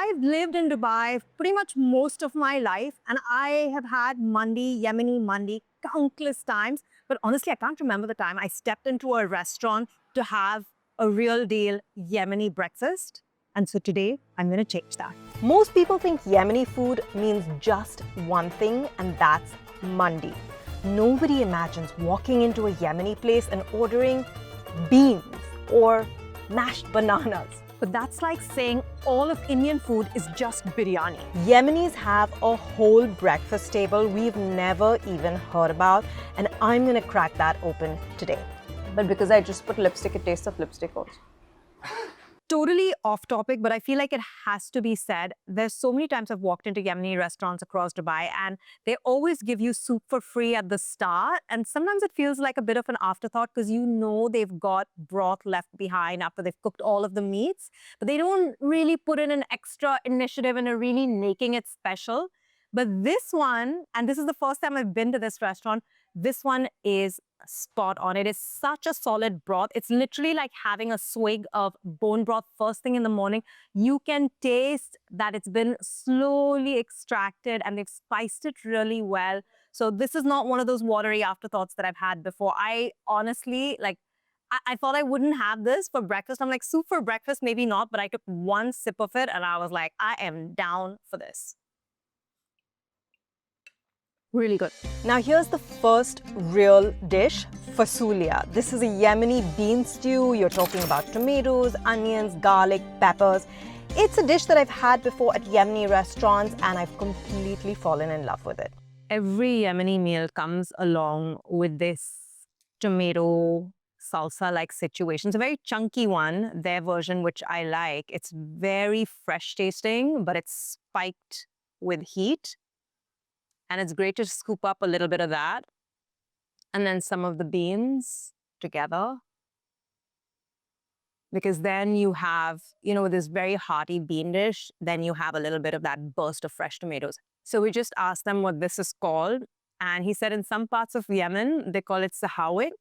I've lived in Dubai pretty much most of my life, and I have had mandi, Yemeni mandi, countless times. But honestly, I can't remember the time I stepped into a restaurant to have a real deal Yemeni breakfast. And so today, I'm going to change that. Most people think Yemeni food means just one thing, and that's mandi. Nobody imagines walking into a Yemeni place and ordering beans or mashed bananas. But that's like saying all of Indian food is just biryani. Yemenis have a whole breakfast table we've never even heard about, and I'm gonna crack that open today. But because I just put lipstick, it tastes of lipstick also. Totally off topic, but I feel like it has to be said. There's so many times I've walked into Yemeni restaurants across Dubai and they always give you soup for free at the start. And sometimes it feels like a bit of an afterthought because you know they've got broth left behind after they've cooked all of the meats, but they don't really put in an extra initiative and are really making it special. But this one, and this is the first time I've been to this restaurant, this one is spot on. It is such a solid broth. It's literally like having a swig of bone broth first thing in the morning. You can taste that it's been slowly extracted and they've spiced it really well. So this is not one of those watery afterthoughts that I've had before. I honestly, I thought I wouldn't have this for breakfast. I'm like, soup for breakfast, maybe not, but I took one sip of it and I was like, I am down for this. Really good. Now here's the first real dish, Fasooliya. This is a Yemeni bean stew. You're talking about tomatoes, onions, garlic, peppers. It's a dish that I've had before at Yemeni restaurants and I've completely fallen in love with it. Every Yemeni meal comes along with this tomato salsa-like situation. It's a very chunky one, their version, which I like. It's very fresh tasting, but it's spiked with heat. And it's great to scoop up a little bit of that. And then some of the beans together. Because then you have, this very hearty bean dish, then you have a little bit of that burst of fresh tomatoes. So we just asked them what this is called. And he said in some parts of Yemen, they call it sahawig.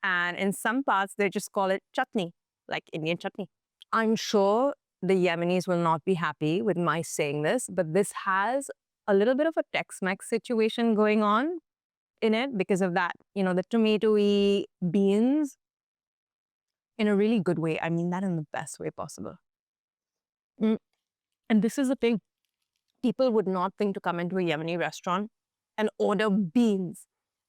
And in some parts, they just call it chutney, like Indian chutney. I'm sure the Yemenis will not be happy with my saying this, but this has a little bit of a Tex-Mex situation going on in it because of that, the tomatoey beans in a really good way. I mean that in the best way possible. And this is the thing. People would not think to come into a Yemeni restaurant and order beans.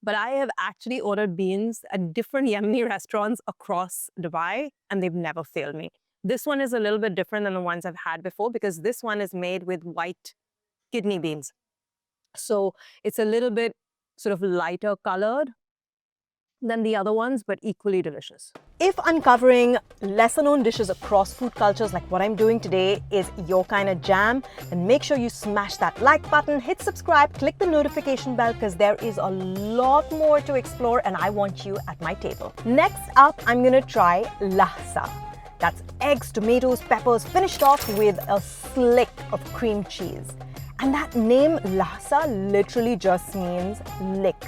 But I have actually ordered beans at different Yemeni restaurants across Dubai, and they've never failed me. This one is a little bit different than the ones I've had before because this one is made with white kidney beans. So it's a little bit sort of lighter colored than the other ones, but equally delicious. If uncovering lesser known dishes across food cultures like what I'm doing today is your kind of jam, then make sure you smash that like button, hit subscribe, click the notification bell because there is a lot more to explore and I want you at my table. Next up, I'm gonna try lahsa. That's eggs, tomatoes, peppers, finished off with a slick of cream cheese. And that name Lahsa literally just means lick.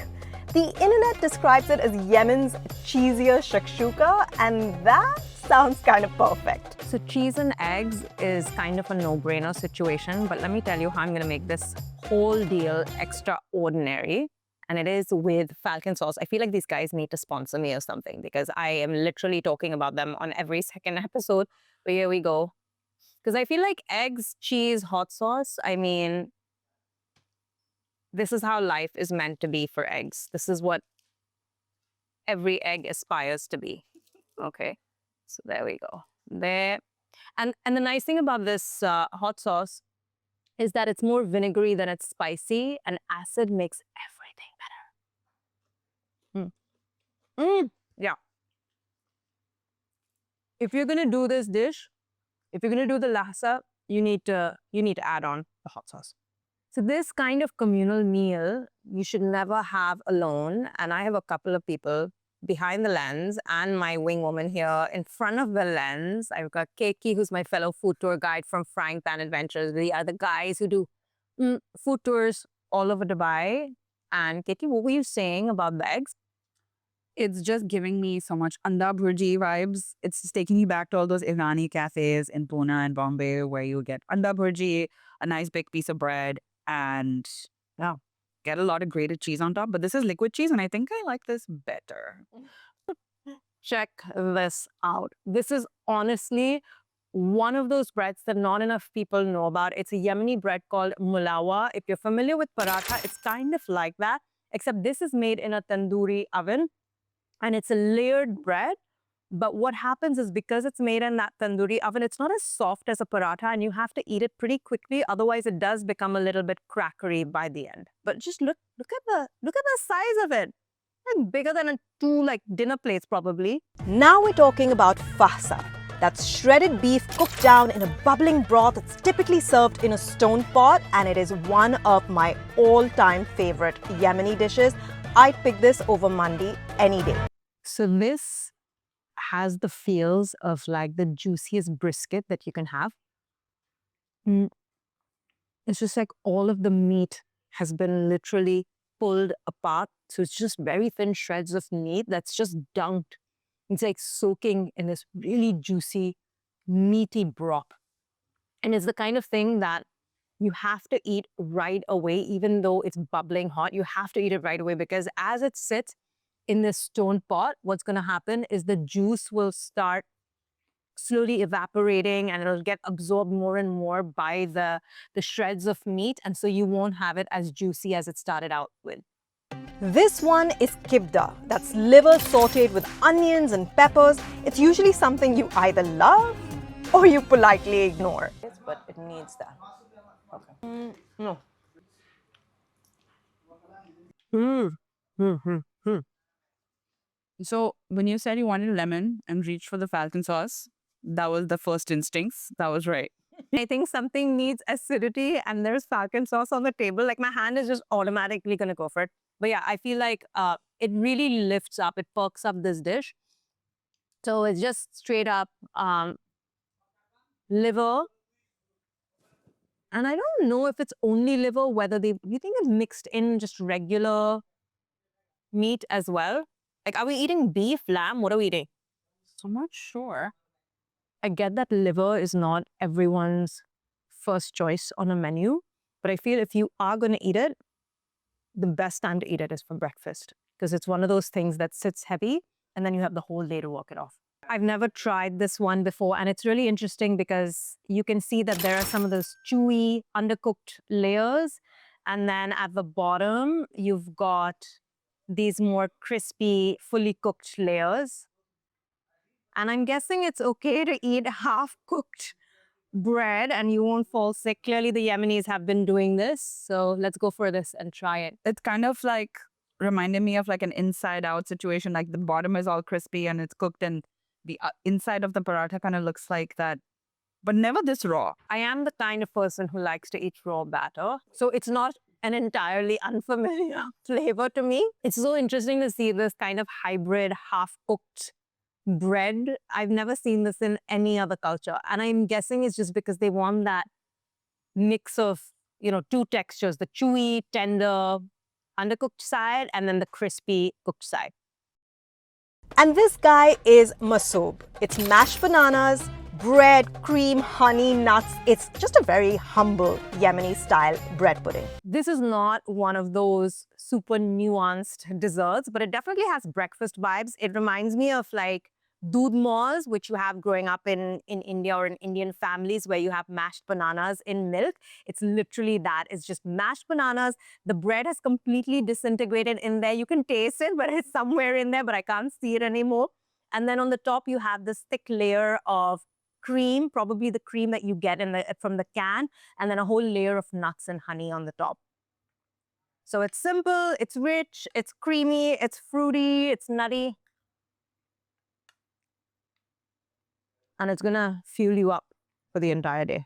The internet describes it as Yemen's cheesier Shakshouka, and that sounds kind of perfect. So cheese and eggs is kind of a no-brainer situation, but let me tell you how I'm going to make this whole deal extraordinary. And it is with Falcon sauce. I feel like these guys need to sponsor me or something because I am literally talking about them on every second episode. But here we go. Because I feel like eggs, cheese, hot sauce, I mean, this is how life is meant to be for eggs. This is what every egg aspires to be. Okay, so there we go. There. And the nice thing about this hot sauce is that it's more vinegary than it's spicy, and acid makes everything better. Yeah. If you're going to do this dish, if you're going to do the lahsa, you need to add on the hot sauce. So this kind of communal meal, you should never have alone. And I have a couple of people behind the lens and my wing woman here in front of the lens. I've got Keiki, who's my fellow food tour guide from Frying Pan Adventures. The other guys who do food tours all over Dubai. And Keiki, what were you saying about the eggs? It's just giving me so much anda bhurji vibes. It's just taking me back to all those Irani cafes in Pune and Bombay where you get anda bhurji, a nice big piece of bread, and yeah, get a lot of grated cheese on top. But this is liquid cheese, and I think I like this better. Check this out. This is honestly one of those breads that not enough people know about. It's a Yemeni bread called Mulawah. If you're familiar with paratha, it's kind of like that, except this is made in a tandoori oven and it's a layered bread. But what happens is because it's made in that tandoori oven, it's not as soft as a paratha and you have to eat it pretty quickly. Otherwise, it does become a little bit crackery by the end. But just look at the size of it. Like bigger than two dinner plates probably. Now we're talking about fahsa. That's shredded beef cooked down in a bubbling broth that's typically served in a stone pot, and it is one of my all-time favorite Yemeni dishes. I'd pick this over mandi any day. So this has the feels of like the juiciest brisket that you can have. It's just like all of the meat has been literally pulled apart. So it's just very thin shreds of meat that's just dunked. It's like soaking in this really juicy, meaty broth. And it's the kind of thing that you have to eat right away, even though it's bubbling hot. You have to eat it right away because as it sits in this stone pot, what's going to happen is the juice will start slowly evaporating and it'll get absorbed more and more by the shreds of meat. And so you won't have it as juicy as it started out with. This one is kibda. That's liver sautéed with onions and peppers. It's usually something you either love or you politely ignore. But it needs that. Okay. No. So when you said you wanted lemon and reached for the falcon sauce, that was the first instincts. That was right. I think something needs acidity and there's falcon sauce on the table. Like my hand is just automatically going to go for it. But yeah, I feel like it really lifts up, it perks up this dish. So it's just straight up liver. And I don't know if it's only liver, whether you think it's mixed in just regular meat as well. Like, are we eating beef, lamb? What are we eating? So I'm not sure. I get that liver is not everyone's first choice on a menu, but I feel if you are going to eat it, the best time to eat it is for breakfast because it's one of those things that sits heavy and then you have the whole day to work it off. I've never tried this one before and it's really interesting because you can see that there are some of those chewy, undercooked layers and then at the bottom, you've got these more crispy, fully cooked layers. And I'm guessing it's okay to eat half-cooked bread and you won't fall sick. Clearly, the Yemenis have been doing this. So let's go for this and try it. It kind of like reminded me of like an inside-out situation. Like the bottom is all crispy and it's cooked and the inside of the paratha kind of looks like that, but never this raw. I am the kind of person who likes to eat raw batter. So it's not an entirely unfamiliar flavor to me. It's so interesting to see this kind of hybrid, half-cooked bread. I've never seen this in any other culture. And I'm guessing it's just because they want that mix of, two textures, the chewy, tender, undercooked side, and then the crispy cooked side. And this guy is masoob. It's mashed bananas, bread, cream, honey, nuts. It's just a very humble Yemeni-style bread pudding. This is not one of those super nuanced desserts, but it definitely has breakfast vibes. It reminds me of like doodh mohs, which you have growing up in India or in Indian families where you have mashed bananas in milk. It's literally that. It's just mashed bananas. The bread has completely disintegrated in there. You can taste it, but it's somewhere in there, but I can't see it anymore. And then on the top, you have this thick layer of cream, probably the cream that you get from the can, and then a whole layer of nuts and honey on the top. So it's simple, it's rich, it's creamy, it's fruity, it's nutty. And it's gonna fuel you up for the entire day.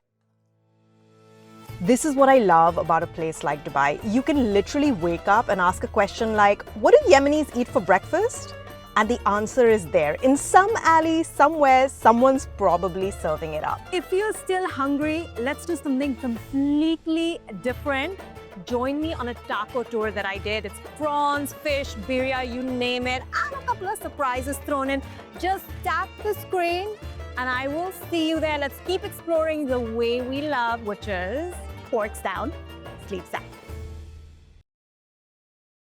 This is what I love about a place like Dubai. You can literally wake up and ask a question like, what do Yemenis eat for breakfast? And the answer is there. In some alley, somewhere, someone's probably serving it up. If you're still hungry, let's do something completely different. Join me on a taco tour that I did. It's prawns, fish, birria, you name it. couple of surprises thrown in. Just tap the screen and I will see you there. Let's keep exploring the way we love, which is forks down, sleeves up.